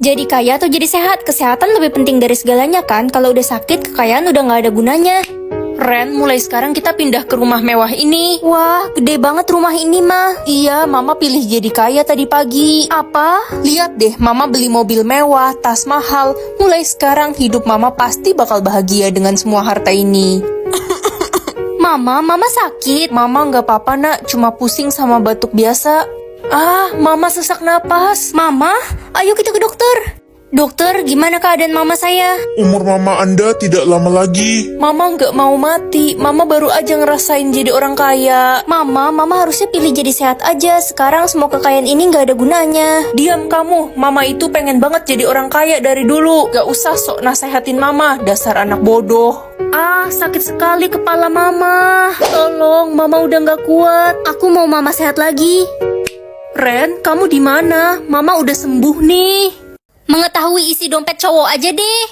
Jadi kaya atau jadi sehat? Kesehatan lebih penting dari segalanya kan? Kalau udah sakit, kekayaan udah nggak ada gunanya. Ren, mulai sekarang kita pindah ke rumah mewah ini. Wah, gede banget rumah ini mah. Iya, Mama pilih jadi kaya tadi pagi. Apa? Lihat deh, Mama beli mobil mewah, tas mahal. Mulai sekarang hidup Mama pasti bakal bahagia dengan semua harta ini. Mama sakit. Mama nggak apa-apa nak, cuma pusing sama batuk biasa. Mama sesak napas. Mama, ayo kita ke dokter. Dokter, gimana keadaan mama saya? Umur mama Anda tidak lama lagi. Mama nggak mau mati. Mama baru aja ngerasain jadi orang kaya. Mama harusnya pilih jadi sehat aja. Sekarang semua kekayaan ini nggak ada gunanya. Diam kamu, Mama itu pengen banget jadi orang kaya dari dulu. Gak usah sok nasehatin Mama, dasar anak bodoh. Sakit sekali kepala mama. Tolong, mama udah nggak kuat. Aku mau mama sehat lagi. Ren, kamu di mana? Mama udah sembuh nih. Mengetahui isi dompet cowok aja deh.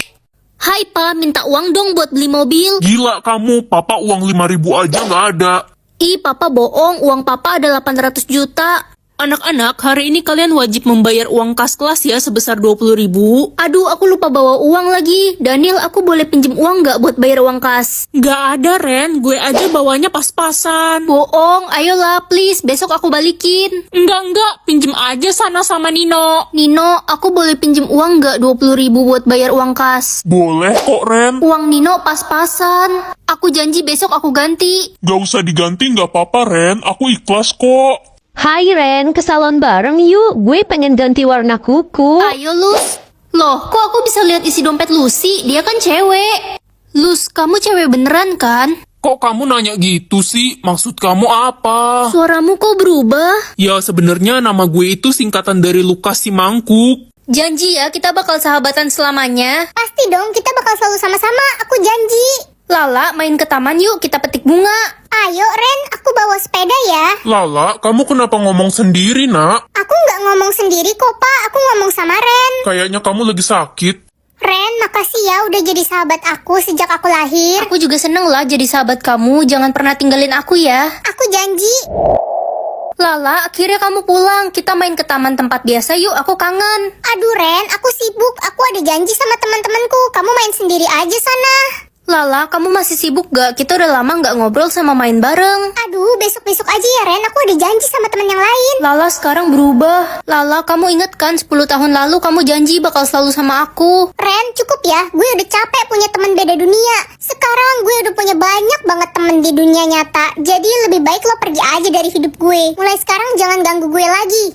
Hai pa, minta uang dong buat beli mobil. Gila kamu, papa uang 5.000 aja nggak ada. Ih, papa bohong, uang papa ada 800 juta. Anak-anak, hari ini kalian wajib membayar uang kas kelas ya sebesar 20.000. Aduh, aku lupa bawa uang lagi. Daniel, aku boleh pinjem uang nggak buat bayar uang kas? Gak ada Ren, gue aja bawanya pas-pasan. Bohong, ayolah please, besok aku balikin. Enggak, pinjem aja sana sama Nino. Nino, aku boleh pinjem uang nggak 20.000 buat bayar uang kas? Boleh kok Ren. Uang Nino pas-pasan. Aku janji besok aku ganti. Gak usah diganti nggak apa-apa Ren, aku ikhlas kok. Hai Ren, ke salon bareng yuk. Gue pengen ganti warna kuku. Ayo Lus. Loh, kok aku bisa lihat isi dompet Lucy? Dia kan cewek. Lus, kamu cewek beneran kan? Kok kamu nanya gitu sih? Maksud kamu apa? Suaramu kok berubah? Ya sebenarnya nama gue itu singkatan dari Lukas si Mangkuk. Janji ya, kita bakal sahabatan selamanya. Pasti dong, kita bakal selalu sama-sama, aku janji. Lala, main ke taman yuk, kita petik bunga. Ayo Ren, aku bawa sepeda ya. Lala, kamu kenapa ngomong sendiri nak? Aku nggak ngomong sendiri kok Pak, aku ngomong sama Ren. Kayaknya kamu lagi sakit. Ren, makasih ya udah jadi sahabat aku sejak aku lahir. Aku juga seneng lah jadi sahabat kamu, jangan pernah tinggalin aku ya. Aku janji. Lala, akhirnya kamu pulang. Kita main ke taman tempat biasa yuk, aku kangen. Aduh Ren, aku sibuk, aku ada janji sama teman-temanku. Kamu main sendiri aja sana. Lala, kamu masih sibuk gak? Kita udah lama gak ngobrol sama main bareng. Aduh, besok-besok aja ya Ren, aku ada janji sama teman yang lain. Lala sekarang berubah. Lala, kamu inget kan 10 tahun lalu kamu janji bakal selalu sama aku. Ren, cukup ya, gue udah capek punya teman beda dunia. Sekarang gue udah punya banyak banget temen di dunia nyata. Jadi lebih baik lo pergi aja dari hidup gue. Mulai sekarang jangan ganggu gue lagi.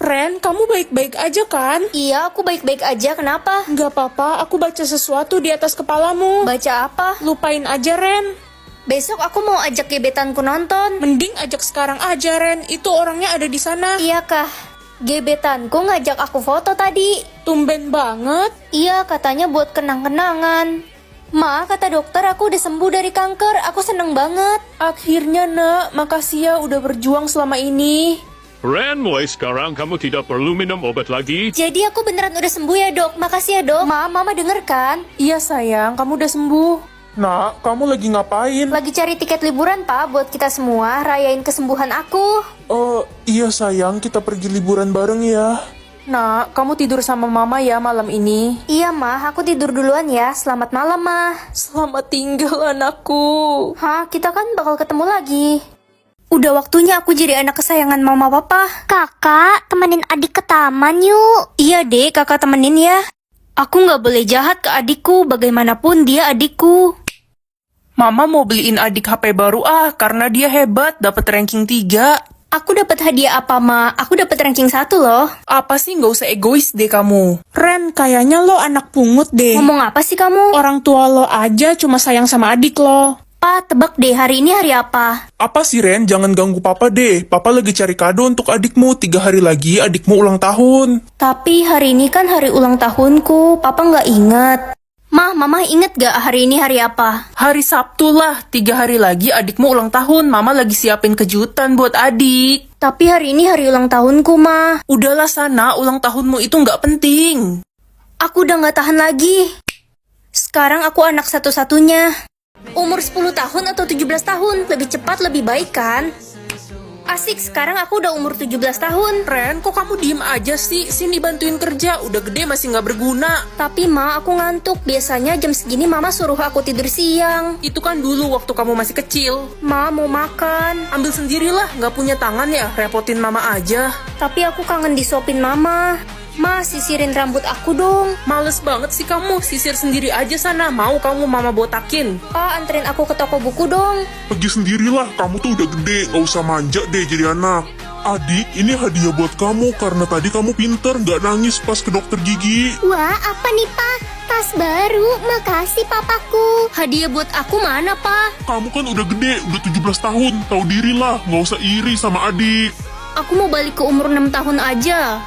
Ren, kamu baik-baik aja kan? Iya, aku baik-baik aja. Kenapa? Gak apa-apa, aku baca sesuatu di atas kepalamu. Baca apa? Lupain aja Ren. Besok aku mau ajak gebetanku nonton. Mending ajak sekarang aja Ren, itu orangnya ada di sana. Iya kah? Gebetanku ngajak aku foto tadi. Tumben banget. Iya, katanya buat kenang-kenangan. Ma, kata dokter aku udah sembuh dari kanker. Aku seneng banget. Akhirnya nak, makasih ya udah berjuang selama ini. Ren, mulai sekarang kamu tidak perlu minum obat lagi. Jadi aku beneran udah sembuh ya dok. Makasih ya dok. Ma, mama denger kan? Iya sayang, kamu udah sembuh. Nak, kamu lagi ngapain? Lagi cari tiket liburan pak buat kita semua rayain kesembuhan aku. Iya sayang, kita pergi liburan bareng ya. Nak, kamu tidur sama mama ya malam ini. Iya mah, aku tidur duluan ya. Selamat malam mah. Selamat tinggal anakku. Hah, kita kan bakal ketemu lagi. Udah waktunya aku jadi anak kesayangan mama papa. Kakak, temenin adik ke taman yuk. Iya deh, kakak temenin ya. Aku nggak boleh jahat ke adikku, bagaimanapun dia adikku. Mama mau beliin adik HP baru karena dia hebat, dapat ranking 3. Aku dapat hadiah apa ma? Aku dapat ranking 1 loh. Apa sih nggak usah egois deh kamu. Ren, kayaknya lo anak pungut deh. Ngomong apa sih kamu? Orang tua lo aja cuma sayang sama adik lo. Pa, tebak deh hari ini hari apa? Apa sih Ren, jangan ganggu papa deh. Papa lagi cari kado untuk adikmu. 3 hari lagi adikmu ulang tahun. Tapi hari ini kan hari ulang tahunku. Papa nggak inget. Ma, mama inget gak hari ini hari apa? Hari Sabtu lah, 3 hari lagi adikmu ulang tahun. Mama lagi siapin kejutan buat adik. Tapi hari ini hari ulang tahunku ma. Udahlah sana, ulang tahunmu itu nggak penting. Aku udah nggak tahan lagi. Sekarang aku anak satu-satunya. Umur 10 tahun atau 17 tahun, lebih cepat lebih baik kan? Asik, sekarang aku udah umur 17 tahun. Ren, kok kamu diem aja sih? Sini bantuin kerja, udah gede masih nggak berguna. Tapi Ma, aku ngantuk. Biasanya jam segini Mama suruh aku tidur siang. Itu kan dulu waktu kamu masih kecil. Ma, mau makan. Ambil sendirilah, nggak punya tangan ya, repotin mama aja. Tapi aku kangen disuapin Mama. Ma, sisirin rambut aku dong. Males banget sih kamu, sisir sendiri aja sana. Mau kamu mama botakin? Pa, anterin aku ke toko buku dong. Pergi sendirilah, kamu tuh udah gede, gak usah manja deh jadi anak. Adik, ini hadiah buat kamu karena tadi kamu pinter, gak nangis pas ke dokter gigi. Wah, apa nih, Pa? Tas baru. Makasih, papaku. Hadiah buat aku mana, Pa? Kamu kan udah gede, udah 17 tahun, tahu diri lah, gak usah iri sama adik. Aku mau balik ke umur 6 tahun aja.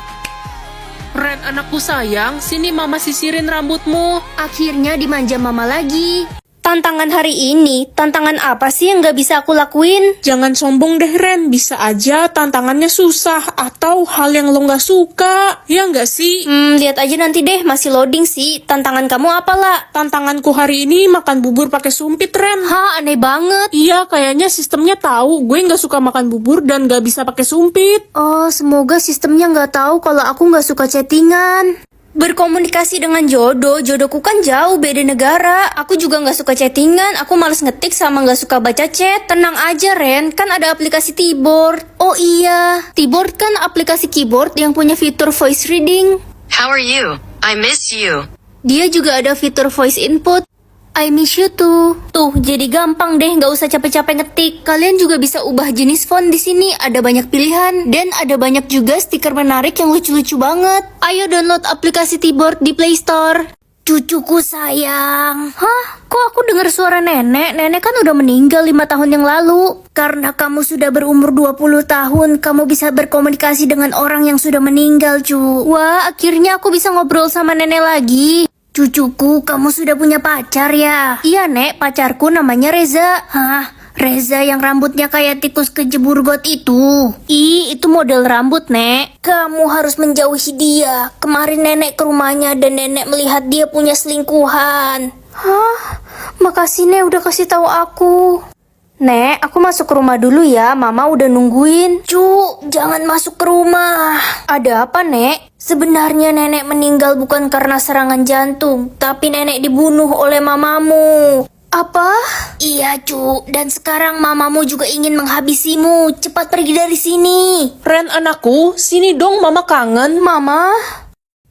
Ren, anakku sayang, sini mama sisirin rambutmu. Akhirnya dimanja Mama lagi. Tantangan hari ini, tantangan apa sih yang gak bisa aku lakuin? Jangan sombong deh Ren, bisa aja tantangannya susah atau hal yang lo nggak suka. Ya nggak sih? Lihat aja nanti deh, masih loading sih. Tantangan kamu apa lah? Tantanganku hari ini makan bubur pakai sumpit Ren. Hah, aneh banget. Iya, kayaknya sistemnya tahu gue nggak suka makan bubur dan nggak bisa pakai sumpit. Oh, semoga sistemnya nggak tahu kalau aku nggak suka chattingan. Berkomunikasi dengan jodohku kan jauh beda negara. Aku juga nggak suka chattingan, aku males ngetik sama nggak suka baca chat. Tenang aja Ren, kan ada aplikasi T-Board. Oh iya, T-Board kan aplikasi keyboard yang punya fitur voice reading. How are you? I miss you. Dia juga ada fitur voice input. I miss you too. Tuh, jadi gampang deh, nggak usah capek-capek ngetik. Kalian juga bisa ubah jenis font di sini, ada banyak pilihan. Dan ada banyak juga stiker menarik yang lucu-lucu banget. Ayo download aplikasi T-Board di Play Store. Cucuku sayang. Hah? Kok aku dengar suara nenek? Nenek kan udah meninggal 5 tahun yang lalu. Karena kamu sudah berumur 20 tahun, kamu bisa berkomunikasi dengan orang yang sudah meninggal, cu. Wah, akhirnya aku bisa ngobrol sama nenek lagi. Cucuku, kamu sudah punya pacar ya? Iya, Nek, pacarku namanya Reza. Hah? Reza yang rambutnya kayak tikus kejebur got itu? Itu model rambut, Nek. Kamu harus menjauhi dia. Kemarin nenek ke rumahnya dan nenek melihat dia punya selingkuhan. Hah? Makasih, Nek, udah kasih tahu aku. Nek, aku masuk ke rumah dulu ya, Mama udah nungguin. Jangan masuk ke rumah. Ada apa, Nek? Sebenarnya nenek meninggal bukan karena serangan jantung, tapi nenek dibunuh oleh mamamu. Apa? Iya, dan sekarang mamamu juga ingin menghabisimu. Cepat pergi dari sini. Ren, anakku, sini dong mama kangen. Mama?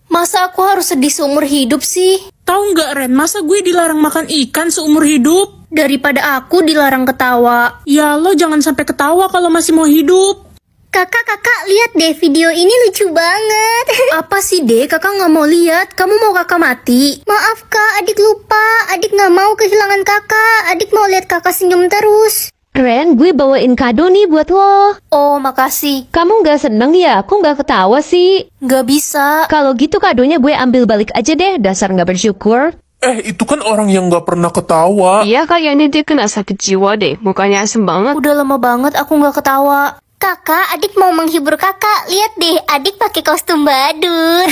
Masa aku harus sedih seumur hidup sih? Tahu nggak Ren, masa gue dilarang makan ikan seumur hidup? Daripada aku dilarang ketawa. Ya lo jangan sampai ketawa kalau masih mau hidup. Kakak, lihat deh video ini lucu banget. Apa sih deh, kakak nggak mau lihat? Kamu mau kakak mati? Maaf kak, adik lupa. Adik nggak mau kehilangan kakak. Adik mau lihat kakak senyum terus. Ren, gue bawain kado nih buat lo. Oh, makasih. Kamu nggak seneng ya? Aku nggak ketawa sih. Nggak bisa. Kalau gitu kadonya gue ambil balik aja deh, dasar nggak bersyukur. Itu kan orang yang gak pernah ketawa. Iya, kayaknya dia kena sakit jiwa deh. Mukanya asem banget. Udah lama banget aku nggak ketawa. Kakak, adik mau menghibur kakak. Lihat deh, adik pakai kostum badut.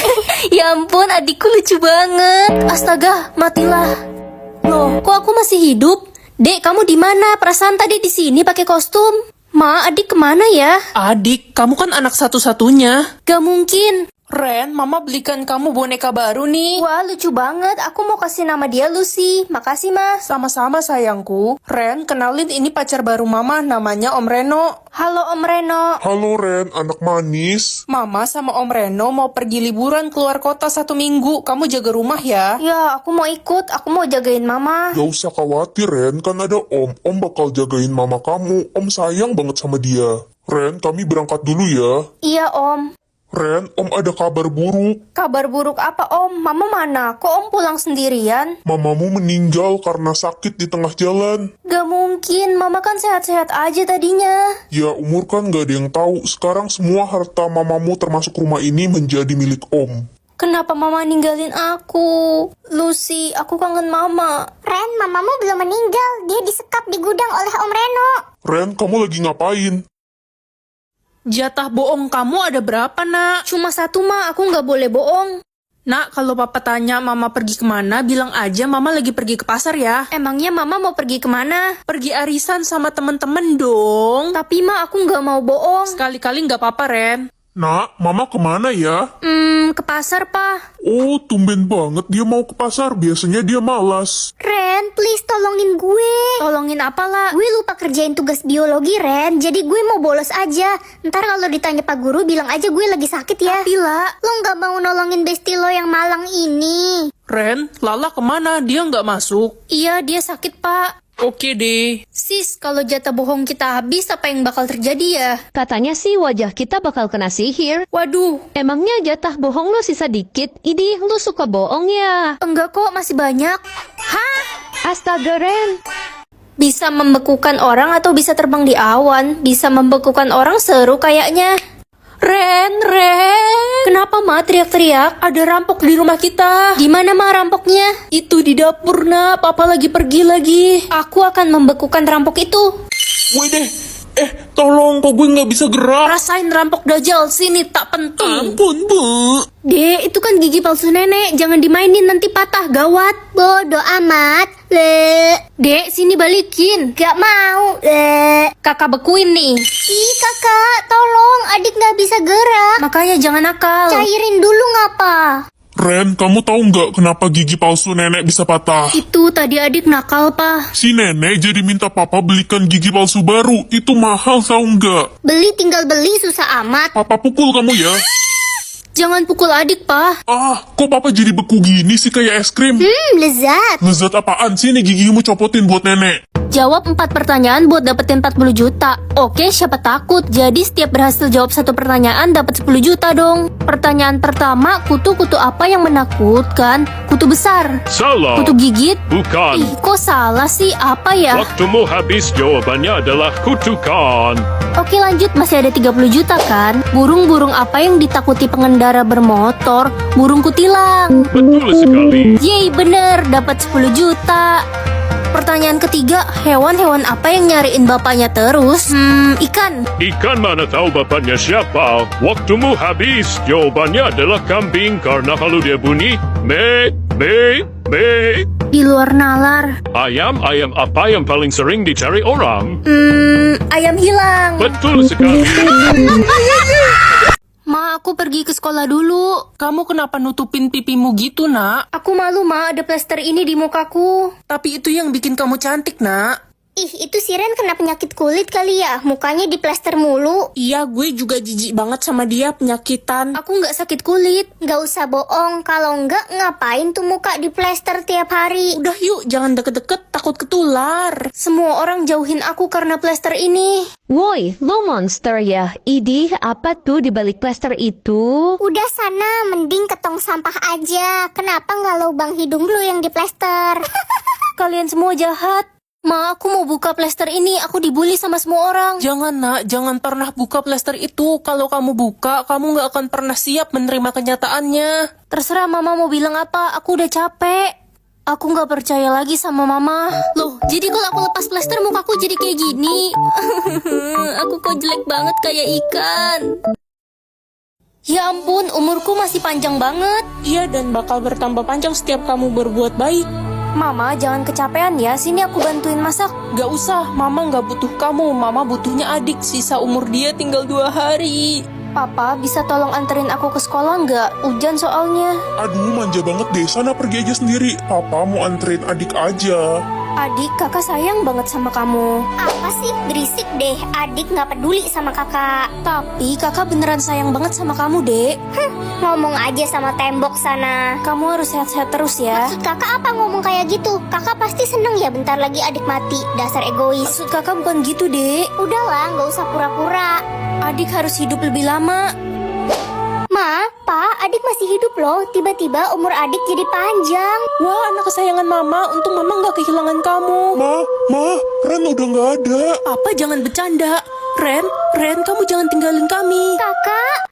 Ya ampun, adikku lucu banget. Astaga, matilah. Loh, kok aku masih hidup? Dek, kamu di mana? Perasaan tadi di sini pakai kostum. Ma, adik kemana ya? Adik, kamu kan anak satu-satunya. Gak mungkin. Ren, mama belikan kamu boneka baru nih. Wah, lucu banget. Aku mau kasih nama dia Lucy. Makasih, Mas. Sama-sama sayangku. Ren, kenalin ini pacar baru mama, namanya Om Reno. Halo, Om Reno. Halo Ren, anak manis. Mama sama Om Reno mau pergi liburan keluar kota 1 minggu. Kamu jaga rumah ya. Ya, aku mau ikut. Aku mau jagain Mama. Gak usah khawatir Ren, kan ada Om. Om bakal jagain mama kamu. Om sayang banget sama dia. Ren, kami berangkat dulu ya. Iya, Om. Ren, Om ada kabar buruk. Kabar buruk apa, Om? Mama mana? Kok Om pulang sendirian? Mamamu meninggal karena sakit di tengah jalan. Gak mungkin, Mama kan sehat-sehat aja tadinya. Ya, umur kan gak ada yang tahu. Sekarang semua harta mamamu termasuk rumah ini menjadi milik Om. Kenapa Mama ninggalin aku? Lucy, aku kangen Mama. Ren, mamamu belum meninggal. Dia disekap di gudang oleh Om Reno. Ren, kamu lagi ngapain? Jatah bohong kamu ada berapa, nak? Cuma 1, Ma. Aku nggak boleh bohong. Nak, kalau papa tanya mama pergi kemana, bilang aja mama lagi pergi ke pasar ya. Emangnya mama mau pergi kemana? Pergi arisan sama temen-temen dong. Tapi ma, aku nggak mau bohong. Sekali-kali nggak apa-apa, Ren. Nak, mama kemana ya? Ke pasar, pa. Oh, tumben banget dia mau ke pasar. Biasanya dia malas. Ren, please tolongin gue. Tolongin apa lah? Gue lupa kerjain tugas biologi, Ren. Jadi gue mau bolos aja. Ntar kalau ditanya Pak Guru, bilang aja gue lagi sakit ya. Tapi lah, Lo nggak mau nolongin besti lo yang malang ini. Ren, Lala kemana? Dia nggak masuk. iya dia sakit, pak. Oke deh. Sis, kalau jatah bohong kita habis, apa yang bakal terjadi ya? Katanya sih wajah kita bakal kena sihir. Waduh, Emangnya jatah bohong lo sisa dikit? Idi, lo suka bohong ya? enggak kok, masih banyak. Hah? Astaga, Ren. Bisa membekukan orang atau bisa terbang di awan? Bisa membekukan orang seru kayaknya. Ren. Kenapa ma teriak-teriak? Ada rampok di rumah kita. Di mana ma rampoknya? Itu di dapur, nak. Papa lagi pergi lagi. Aku akan membekukan rampok itu. Woi deh, tolong, kok gue nggak bisa gerak. Rasain rampok dajal. Sini, tak penting. Ampun, Bu. Dek, itu kan gigi palsu nenek. Jangan dimainin, nanti patah. Gawat. Bodoh amat. Dek, sini balikin. Gak mau. Kakak bekuin nih. Ih kakak, tolong. Adik nggak bisa gerak. Makanya jangan nakal. Cairin dulu ngapa? Ren, kamu tahu nggak kenapa gigi palsu nenek bisa patah? Itu tadi adik nakal, pa. Si nenek jadi minta papa belikan gigi palsu baru. Itu mahal, tahu nggak? Beli tinggal beli, susah amat. Papa pukul kamu ya. Jangan pukul adik, pa. Kok papa jadi beku gini sih kayak es krim? Lezat. Lezat apaan sih nih gigimu copotin buat nenek? Jawab 4 pertanyaan buat dapetin 40 juta. Oke, siapa takut? Jadi setiap berhasil jawab 1 pertanyaan dapat 10 juta dong. Pertanyaan pertama, kutu-kutu apa yang menakutkan? Kutu besar. Salah. Kutu gigit? Bukan. Ih, kok salah sih? Apa ya? Waktumu habis, jawabannya adalah kutukan. Oke lanjut, masih ada 30 juta kan? Burung-burung apa yang ditakuti pengendara bermotor? Burung kutilang. Betul sekali. Yeay, bener, dapat 10 juta. Pertanyaan ketiga, hewan-hewan apa yang nyariin bapaknya terus? Ikan. Ikan mana tahu bapaknya siapa? Waktumu habis. Jawabannya adalah kambing karena kalau dia bunyi me. Di luar nalar. Ayam apa yang paling sering dicari orang? Ayam hilang. Betul sekali. Ma, aku pergi ke sekolah dulu. Kamu kenapa nutupin pipimu gitu, nak? Aku malu, Ma, ada plester ini di mukaku. Tapi itu yang bikin kamu cantik, nak. Ih, itu si Ren kena penyakit kulit kali ya. Mukanya diplester mulu. Iya, gue juga jijik banget sama dia penyakitan. Aku nggak sakit kulit. Gak usah bohong. Kalau enggak, ngapain tuh muka diplester tiap hari? Udah yuk, jangan deket-deket, takut ketular. Semua orang jauhin aku karena plester ini. Woi, lo monster ya. Idi, apa tuh di balik plaster itu? Udah sana, mending ke tong sampah aja. Kenapa nggak lubang hidung lu yang diplester? Kalian semua jahat. Ma, aku mau buka plester ini. Aku dibully sama semua orang. Jangan, nak, jangan pernah buka plaster itu. Kalau kamu buka, kamu nggak akan pernah siap menerima kenyataannya. Terserah mama mau bilang apa. Aku udah capek. Aku nggak percaya lagi sama mama. Loh, jadi kalau aku lepas plester mukaku jadi kayak gini. Aku kok jelek banget kayak ikan. Ya ampun, umurku masih panjang banget. Iya, dan bakal bertambah panjang setiap kamu berbuat baik. Mama, jangan kecapean ya. Sini aku bantuin masak. Gak usah, mama gak butuh kamu. Mama butuhnya adik. Sisa umur dia tinggal 2 hari. Papa, bisa tolong anterin aku ke sekolah nggak? Hujan soalnya. Aduh, manja banget deh. Sana pergi aja sendiri. Papa mau anterin adik aja. Adik, kakak sayang banget sama kamu. Apa sih? Berisik deh. Adik nggak peduli sama kakak. Tapi kakak beneran sayang banget sama kamu, Dek. Ngomong aja sama tembok sana. Kamu harus sehat-sehat terus ya. Maksud kakak apa ngomong kayak gitu? Kakak pasti seneng ya bentar lagi adik mati. Dasar egois. Maksud kakak bukan gitu, Dek. Udahlah, nggak usah pura-pura. Adik harus hidup lebih lama. Ma, Pa, adik masih hidup loh. Tiba-tiba umur adik jadi panjang. Wah, anak kesayangan mama. Untung mama gak kehilangan kamu. Ma, Ren udah nggak ada. Apa jangan bercanda. Ren, kamu jangan tinggalin kami. Kakak,